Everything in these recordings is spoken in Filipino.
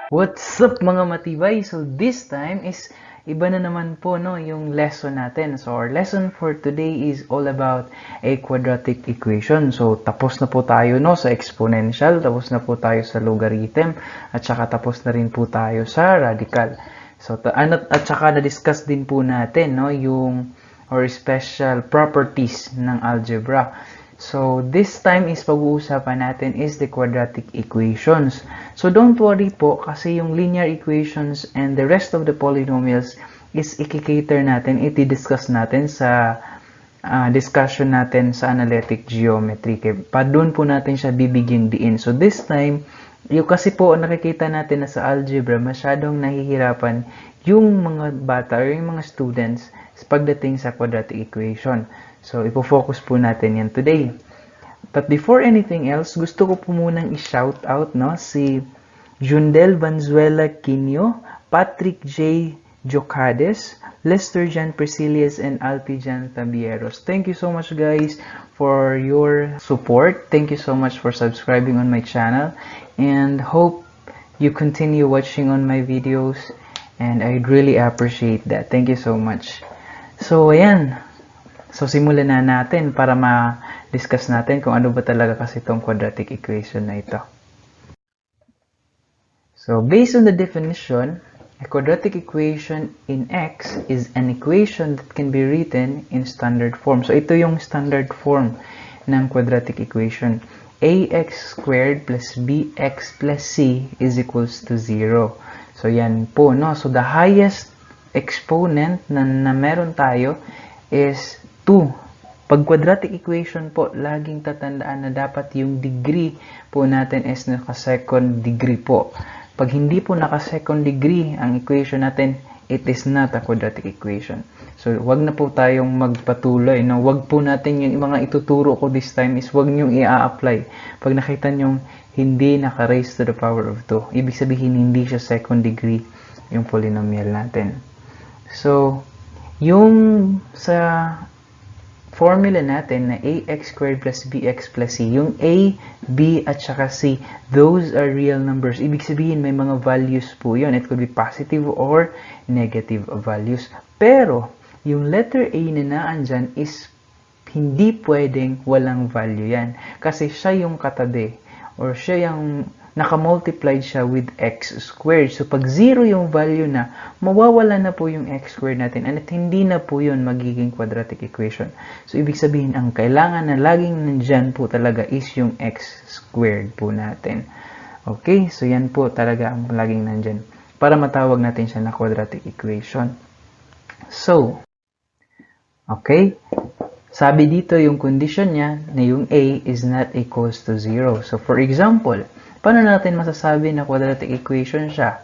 What's up mga matibay? So this time is iba na naman po no yung lesson natin. So our lesson for today is all about a quadratic equation. So tapos na po tayo no sa exponential, tapos na po tayo sa logarithm, at saka tapos na rin po tayo sa radical. So at saka na-discuss din po natin no yung or special properties ng algebra. So, this time is pag-uusapan natin is the quadratic equations. So, don't worry po kasi yung linear equations and the rest of the polynomials is i-cater natin, iti-discuss natin sa discussion natin sa analytic geometry. Pa doon po natin siya bibigyang diin. So, this time, yung kasi po nakikita natin na sa algebra, masyadong nahihirapan yung mga bata or yung mga students pagdating sa quadratic equation. So, ipo-focus po natin yan today. But before anything else, gusto ko po munang i-shout out no, si Jundel Vanzuela Quinio, Patrick J. Jocades, Lester Jan Priscilius, and Altijan Tabieros. Thank you so much guys for your support. Thank you so much for subscribing on my channel. And hope you continue watching on my videos. And I'd really appreciate that. Thank you so much. So, ayan. So, simulan na natin para ma-discuss natin kung ano ba talaga kasi itong quadratic equation na ito. So, based on the definition, a quadratic equation in X is an equation that can be written in standard form. So, ito yung standard form ng quadratic equation. Ax squared plus bx plus c is equals to 0. So, yan po, no? So, the highest exponent na meron tayo is 2. Pag quadratic equation po, laging tatandaan na dapat yung degree po natin is naka-second degree po. Pag hindi po naka-second degree ang equation natin, it is not a quadratic equation. So, wag na po tayong magpatuloy. No? Wag po natin yung mga ituturo ko this time is wag nyong i-apply. Pag nakita nyong hindi naka-raise to the power of 2, ibig sabihin hindi siya second degree yung polynomial natin. So, yung sa formula natin na ax squared plus bx plus c, yung a, b, at saka c, those are real numbers. Ibig sabihin may mga values po yun. It could be positive or negative values. Pero, yung letter a na naandyan is hindi pwedeng walang value yan. Kasi siya yung katabi or siya yung naka-multiplied siya with x squared. So, pag 0 yung value na, mawawala na po yung x squared natin and at hindi na po yun magiging quadratic equation. So, ibig sabihin, ang kailangan na laging nandyan po talaga is yung x squared po natin. Okay? So, yan po talaga ang laging nandyan para matawag natin siya na quadratic equation. So, okay? Sabi dito yung condition niya na yung a is not equals to 0. So, for example, paano natin masasabi na quadratic equation siya?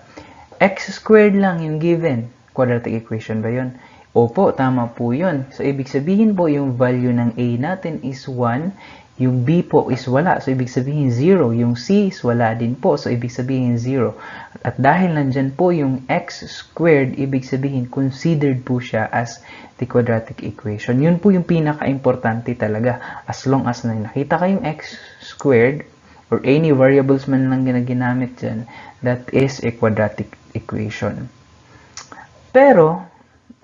X squared lang yung given. Quadratic equation ba yun? Opo, tama po yun. So, ibig sabihin po yung value ng A natin is 1. Yung B po is wala. So, ibig sabihin 0. Yung C is wala din po. So, ibig sabihin 0. At dahil nandyan po yung X squared, ibig sabihin considered po siya as the quadratic equation. Yun po yung pinaka-importante talaga. As long as na nakita kayong X squared, or any variables man lang na ginamit dyan, that is a quadratic equation. Pero,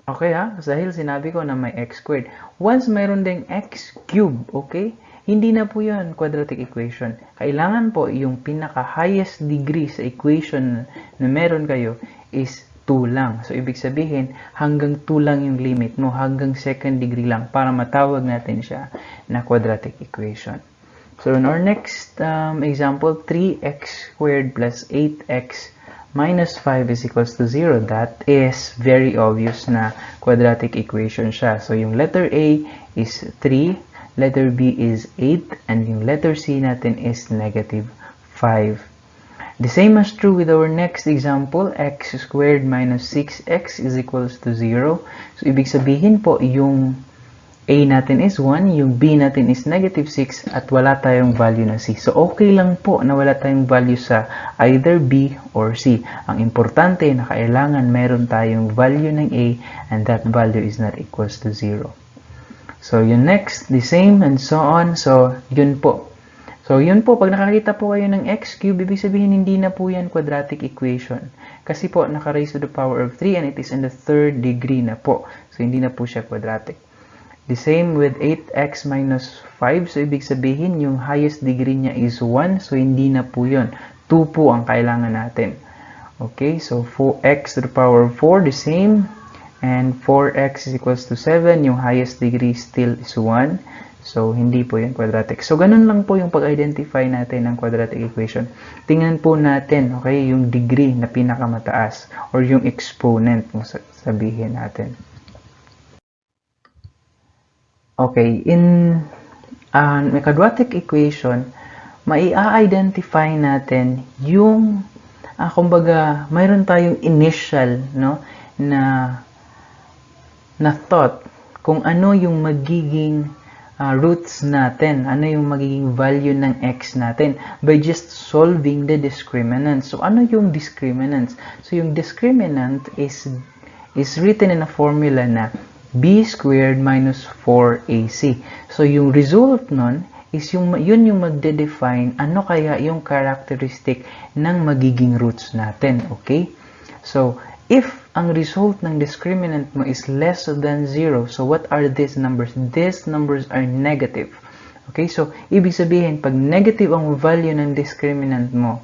okay ha, dahil sinabi ko na may x squared, once mayroon ding x cube, okay, hindi na po yun quadratic equation. Kailangan po yung pinaka-highest degree sa equation na meron kayo is 2 lang. So, ibig sabihin, hanggang 2 lang yung limit mo, hanggang second degree lang para matawag natin siya na quadratic equation. So, in our next example, 3x squared plus 8x minus 5 is equals to 0. That is very obvious na quadratic equation siya. So, yung letter A is 3, letter B is 8, and yung letter C natin is negative 5. The same is true with our next example, x squared minus 6x is equals to 0. So, ibig sabihin po, yung A natin is 1, yung B natin is negative 6, at wala tayong value na C. So, okay lang po na wala tayong value sa either B or C. Ang importante na kailangan meron tayong value ng A and that value is not equals to 0. So, yung next, the same and so on. So, yun po. So, yun po, pag nakakita po kayo ng x cube, ibig sabihin hindi na po yan quadratic equation. Kasi po, naka-raise to the power of 3 and it is in the third degree na po. So, hindi na po siya quadratic. The same with 8x minus 5. So, ibig sabihin, yung highest degree niya is 1. So, hindi na po yun. 2 po ang kailangan natin. Okay, so 4x to the power of 4, the same. And 4x is equals to 7. Yung highest degree still is 1. So, hindi po yung quadratic. So, ganun lang po yung pag-identify natin ng quadratic equation. Tingnan po natin, okay, yung degree na pinakamataas or yung exponent, kung sabihin natin. Okay, in a quadratic equation, mai-identify natin yung, kumbaga, mayroon tayong initial, no, na thought kung ano yung magiging roots natin, ano yung magiging value ng x natin by just solving the discriminants. So, ano yung discriminants? So, yung discriminant is written in a formula na b squared minus 4ac. So, yung result nun is yun yung magde-define ano kaya yung characteristic ng magiging roots natin. Okay? So, if ang result ng discriminant mo is less than 0, so what are these numbers? These numbers are negative. Okay? So, ibig sabihin, pag negative ang value ng discriminant mo,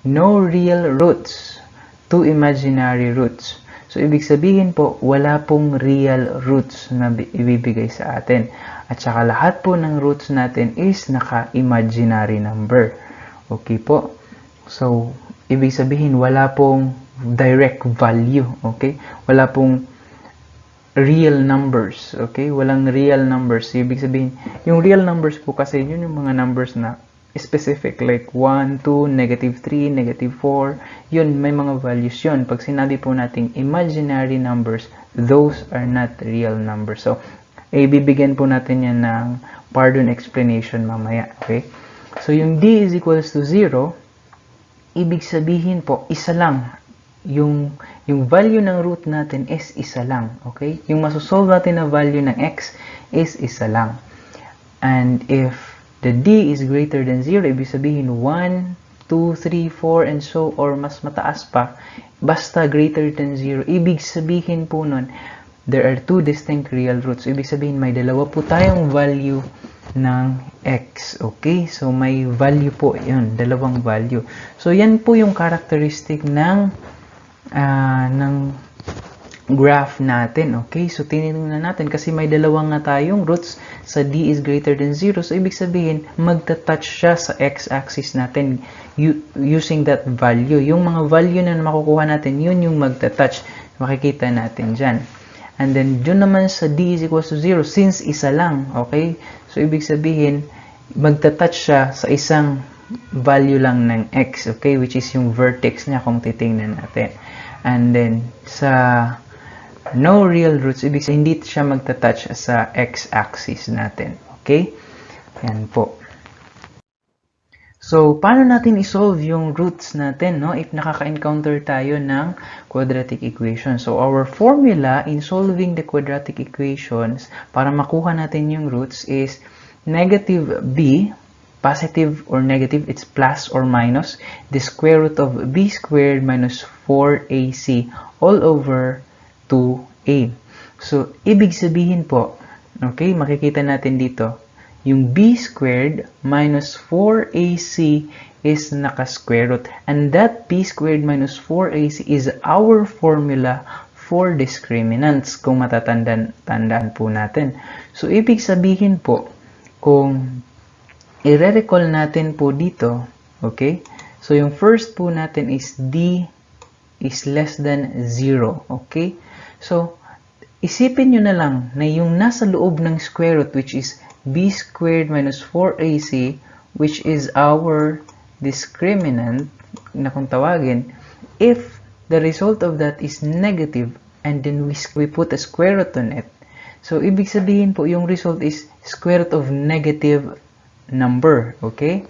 no real roots, two imaginary roots. So, ibig sabihin po, wala pong real roots na ibibigay sa atin. At saka lahat po ng roots natin is naka-imaginary number. Okay po? So, ibig sabihin, wala pong direct value. Okay? Wala pong real numbers. Okay? Walang real numbers. Ibig sabihin, yung real numbers po kasi, yun yung mga numbers na specific, like 1, 2, negative 3, negative 4, yun, may mga values yun. Pag sinabi po nating imaginary numbers, those are not real numbers. So, ibibigyan po natin yan ng pardon explanation mamaya. Okay? So, yung d is equals to 0, ibig sabihin po, isa lang. Yung value ng root natin is isa lang. Okay? Yung masosolve natin na value ng x is isa lang. And if the d is greater than 0, ibig sabihin 1, 2, 3, 4, and so, or mas mataas pa, basta greater than 0, ibig sabihin po nun, there are two distinct real roots. Ibig sabihin, may dalawa po tayong value ng x. Okay? So, may value po yun, dalawang value. So, yan po yung characteristic ng graph natin. Okay? So, tinitingnan natin kasi may dalawang nga tayong roots sa d is greater than 0. So, ibig sabihin, magta-touch siya sa x-axis natin using that value. Yung mga value na makukuha natin, yun yung magta-touch. Makikita natin dyan. And then, dun naman sa d is equals to 0, since isa lang. Okay? So, ibig sabihin, magta-touch siya sa isang value lang ng x. Okay? Which is yung vertex niya kung titingnan natin. And then, sa no real roots, ibig sabihin, hindi siya magta-touch sa x-axis natin. Okay? Yan po. So, paano natin isolve yung roots natin, no? If nakaka-encounter tayo ng quadratic equation. So, our formula in solving the quadratic equations para makuha natin yung roots is negative b, positive or negative, it's plus or minus, the square root of b squared minus 4ac all over 2a. So, ibig sabihin po, okay, makikita natin dito, yung b squared minus 4ac is naka-square root. And that b squared minus 4ac is our formula for discriminants, kung matatandaan po natin. So, ibig sabihin po, kung i-recall natin po dito, okay? So, yung first po natin is d is less than 0, okay? So, isipin nyo na lang na yung nasa loob ng square root, which is b squared minus 4ac, which is our discriminant, na kung tawagin, if the result of that is negative, and then we put a square root on it, so ibig sabihin po, yung result is square root of negative number, okay?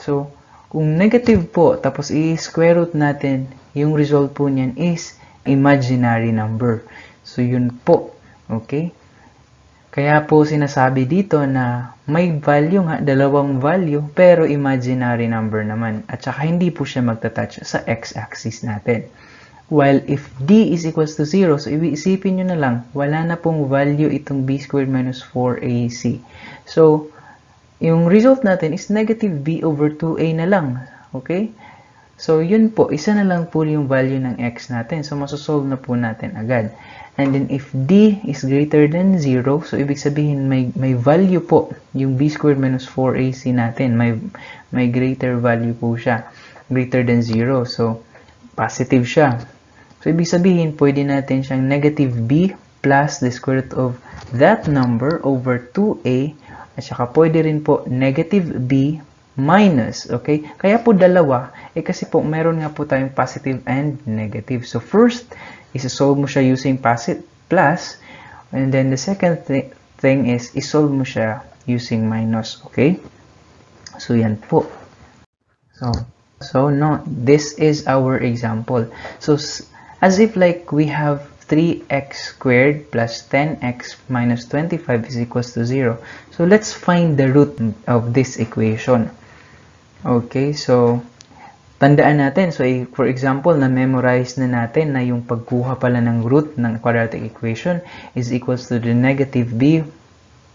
So, kung negative po, tapos i-square root natin, yung result po niyan is imaginary number. So, yun po, okay? Kaya po sinasabi dito na may value nga, dalawang value, pero imaginary number naman. At saka hindi po siya magta-touch sa x-axis natin. While if d is equals to 0, so isipin nyo na lang, wala na pong value itong b squared minus 4ac. So, yung result natin is negative b over 2a na lang. Okay? So, yun po, isa na lang po yung value ng x natin. So, masosolve na po natin agad. And then, if d is greater than 0, so ibig sabihin may value po yung b squared minus 4ac natin. May greater value po siya. Greater than 0. So, positive siya. So, ibig sabihin, pwede natin siyang negative b plus the square root of that number over 2a. At saka pwede rin po negative b minus, okay? Kaya po dalawa, kasi po meron nga po tayong positive and negative. So, first, isa-solve mo siya using plus, and then the second thing is, isolve mo siya using minus, okay? So, yan po. So no, this is our example. So, as if like we have 3x squared plus 10x minus 25 is equals to 0. So, let's find the root of this equation. Okay, so, tandaan natin. So, for example, na-memorize na natin na yung pagkuha pala ng root ng quadratic equation is equals to the negative b,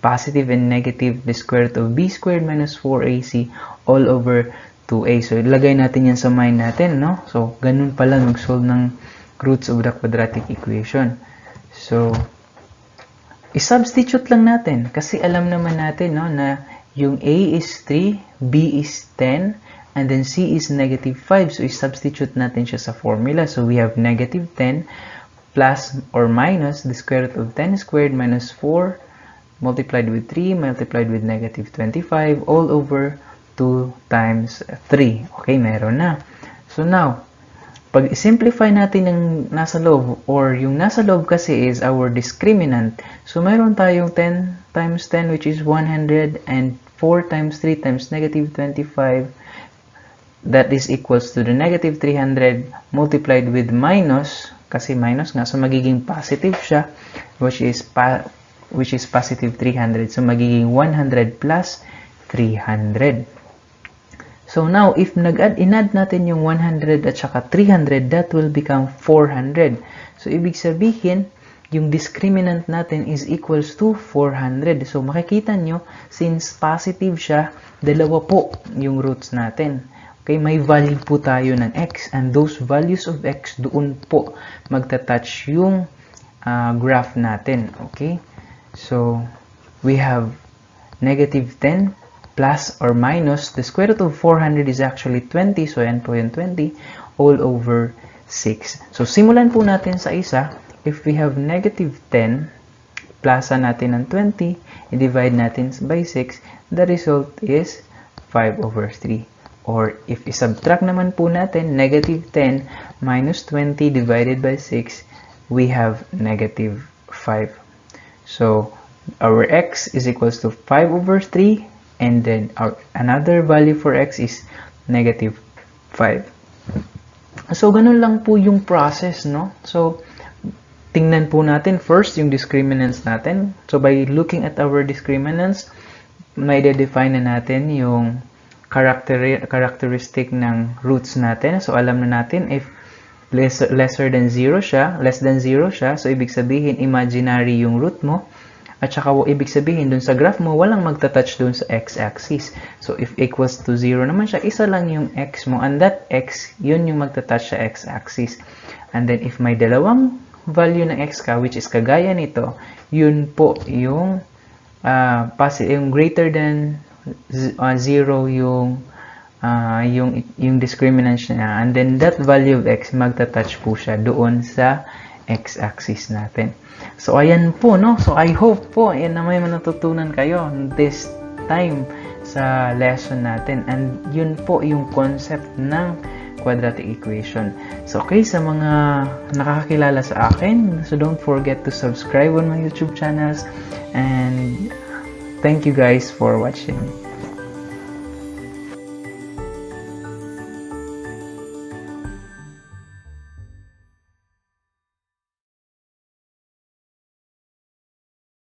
positive and negative, the square root of b squared minus 4ac all over 2a. So, ilagay natin yan sa mind natin, no? So, ganun pala mag-solve ng roots of the quadratic equation. So, i-substitute lang natin kasi alam naman natin, no, na yung a is 3, b is 10, and then c is negative 5. So, i-substitute natin siya sa formula. So, we have negative 10 plus or minus the square root of 10 squared minus 4 multiplied with 3 multiplied with negative 25 all over 2 times 3. Okay, meron na. So, now, pag simplify natin yung nasa loob, or yung nasa loob kasi is our discriminant. So, meron tayong 10 times 10 which is 100 and 4 times 3 times negative 25. That is equals to the negative 300 multiplied with minus, kasi minus nga, so magiging positive siya, which is positive 300. So, magiging 100 plus 300. So, now, if in-add natin yung 100 at saka 300, that will become 400. So, ibig sabihin, yung discriminant natin is equals to 400. So, makikita nyo, since positive siya, dalawa po yung roots natin. Okay, may value po tayo ng x, and those values of x, doon po magta-touch yung graph natin. Okay, so, we have negative 10 plus or minus, the square root of 400 is actually 20, so yan po yung 20, all over 6. So, simulan po natin sa isa. If we have negative 10, plusa natin ng 20, i-divide natin by 6, the result is 5 over 3. Or, if i-subtract naman po natin, negative 10 minus 20 divided by 6, we have negative 5. So, our x is equals to 5 over 3, and then another value for x is negative 5. So, ganun lang po yung process, no? So, tingnan po natin first yung discriminants natin. So, by looking at our discriminants, may define na natin yung characteristic ng roots natin. So, alam na natin if less than 0 siya, so ibig sabihin imaginary yung root mo. At saka ibig sabihin dun sa graph mo, walang magta-touch dun sa x-axis. So, if equals to 0 naman siya, isa lang yung x mo. And that x, yun yung magta-touch sa x-axis. And then, if may dalawang value ng x ka, which is kagaya nito, yun po yung, yung greater than 0 yung discriminant niya. And then, that value of x, magta-touch po siya doon sa x-axis natin. So, ayan po, no? So, I hope po, na may natutunan kayo this time sa lesson natin. And yun po yung concept ng quadratic equation. So, okay, sa mga nakakakilala sa akin, so don't forget to subscribe on my YouTube channels. And thank you guys for watching.